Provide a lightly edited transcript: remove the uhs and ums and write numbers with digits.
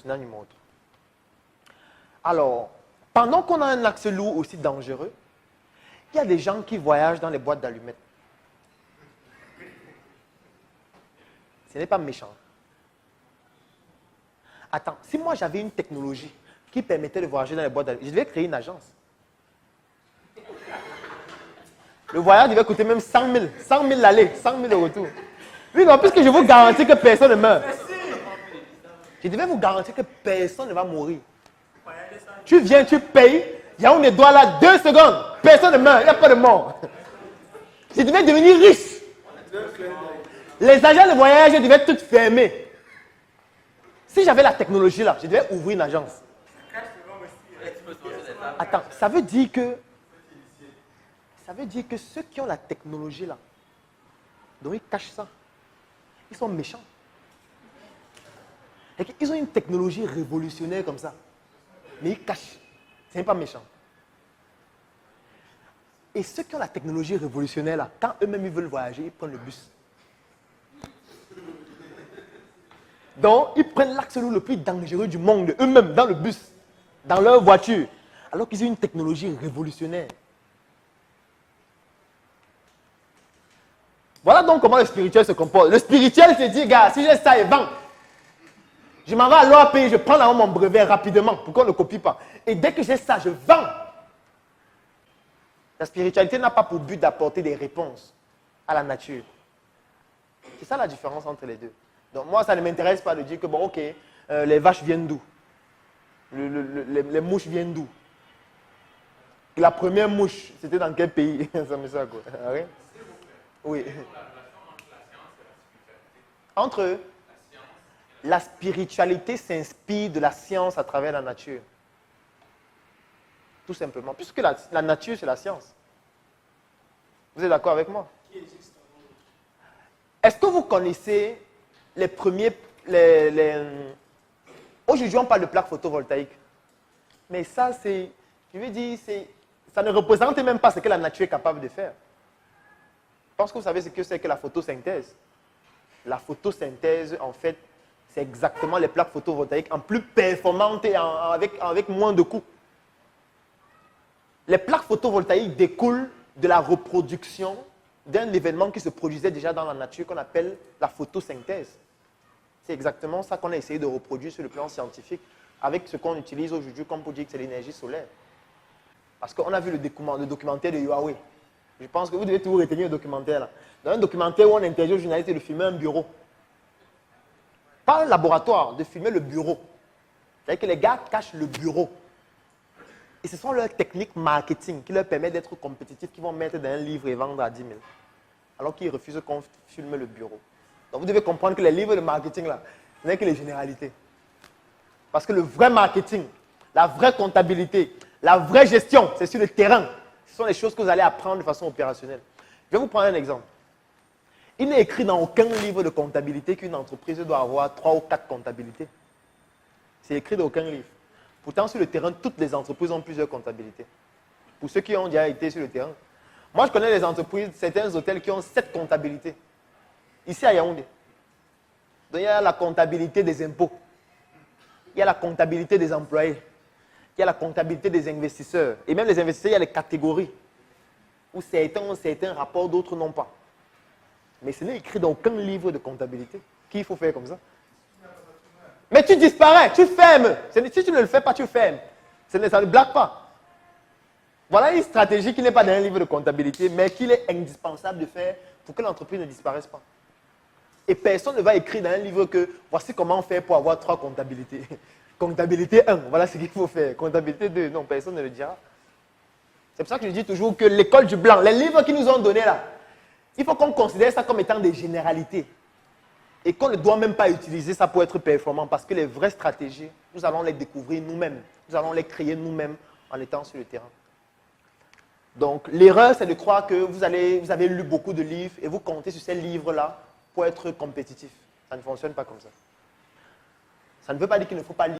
continent numéro 3. Alors, pendant qu'on a un axe lourd aussi dangereux, il y a des gens qui voyagent dans les boîtes d'allumettes. Ce n'est pas méchant. Attends, si moi j'avais une technologie qui permettait de voyager dans les boîtes d'allumettes, je devais créer une agence. Le voyage devait coûter même 100 000. 100 000 l'aller, 100 000 le retour. Oui, non, puisque je vous garantis que personne ne meurt. Je devais vous garantir que personne ne va mourir. Tu viens, tu payes, il y a un étoile là, 2 secondes, personne ne meurt, il n'y a pas de mort. Je devais devenir riche. Les agents de voyage devaient toutes fermer. Si j'avais la technologie là, je devais ouvrir une agence. Attends, ça veut dire que ceux qui ont la technologie là, donc ils cachent ça. Ils sont méchants. Ils ont une technologie révolutionnaire comme ça. Mais ils cachent. Ce n'est pas méchant. Et ceux qui ont la technologie révolutionnaire là, quand eux-mêmes ils veulent voyager, ils prennent le bus. Donc, ils prennent l'axe lourd le plus dangereux du monde, eux-mêmes, dans le bus, dans leur voiture, alors qu'ils ont une technologie révolutionnaire. Voilà donc comment le spirituel se comporte. Le spirituel se dit, gars, si j'ai ça et vends, je m'en vais à l'OAP, je prends là mon brevet rapidement pour qu'on ne copie pas. Et dès que j'ai ça, je vends. La spiritualité n'a pas pour but d'apporter des réponses à la nature. C'est ça la différence entre les deux. Donc moi, ça ne m'intéresse pas de dire que, bon, ok, les vaches viennent d'où? Les mouches viennent d'où? La première mouche, c'était dans quel pays? Ça me sert quoi? Rien? Oui. Entre eux, la spiritualité s'inspire de la science à travers la nature. Tout simplement. Puisque la nature, c'est la science. Vous êtes d'accord avec moi? Est-ce que vous connaissez les premiers... Aujourd'hui, on parle de plaques photovoltaïques. Mais ça, c'est... Je veux dire, ça ne représente même pas ce que la nature est capable de faire. Je pense que vous savez ce que c'est que la photosynthèse. La photosynthèse, en fait, c'est exactement les plaques photovoltaïques en plus performantes et avec moins de coûts. Les plaques photovoltaïques découlent de la reproduction d'un événement qui se produisait déjà dans la nature qu'on appelle la photosynthèse. C'est exactement ça qu'on a essayé de reproduire sur le plan scientifique avec ce qu'on utilise aujourd'hui comme pour dire que c'est l'énergie solaire. Parce qu'on a vu le documentaire de Huawei. Je pense que vous devez toujours retenir le documentaire là. Dans un documentaire où on interdit aux journalistes de filmer un bureau. Pas un laboratoire, de filmer le bureau. C'est-à-dire que les gars cachent le bureau. Et ce sont leurs techniques marketing qui leur permettent d'être compétitifs, qui vont mettre dans un livre et vendre à 10 000. Alors qu'ils refusent qu'on filme le bureau. Donc vous devez comprendre que les livres de marketing là, ce n'est que les généralités. Parce que le vrai marketing, la vraie comptabilité, la vraie gestion, c'est sur le terrain. Ce sont les choses que vous allez apprendre de façon opérationnelle. Je vais vous prendre un exemple. Il n'est écrit dans aucun livre de comptabilité qu'une entreprise doit avoir 3 ou 4 comptabilités. C'est écrit dans aucun livre. Pourtant, sur le terrain, toutes les entreprises ont plusieurs comptabilités. Pour ceux qui ont déjà été sur le terrain. Moi, je connais les entreprises, certains hôtels qui ont 7 comptabilités. Ici à Yaoundé. Donc, il y a la comptabilité des impôts. Il y a la comptabilité des employés. Il y a la comptabilité des investisseurs. Et même les investisseurs, il y a les catégories. Où certains ont certains rapports, d'autres n'ont pas. Mais ce n'est écrit dans aucun livre de comptabilité qu'il faut faire comme ça. Mais tu disparais, tu fermes. Si tu ne le fais pas, tu fermes. Ça ne blague pas. Voilà une stratégie qui n'est pas dans un livre de comptabilité, mais qu'il est indispensable de faire pour que l'entreprise ne disparaisse pas. Et personne ne va écrire dans un livre que voici comment faire pour avoir 3 comptabilités. Comptabilité 1, voilà ce qu'il faut faire. Comptabilité 2, non, personne ne le dira. C'est pour ça que je dis toujours que l'école du blanc, les livres qu'ils nous ont donnés là, il faut qu'on considère ça comme étant des généralités. Et qu'on ne doit même pas utiliser ça pour être performant parce que les vraies stratégies, nous allons les découvrir nous-mêmes. Nous allons les créer nous-mêmes en étant sur le terrain. Donc, l'erreur, c'est de croire que vous avez lu beaucoup de livres et vous comptez sur ces livres-là pour être compétitif. Ça ne fonctionne pas comme ça. Ça ne veut pas dire qu'il ne faut pas lire.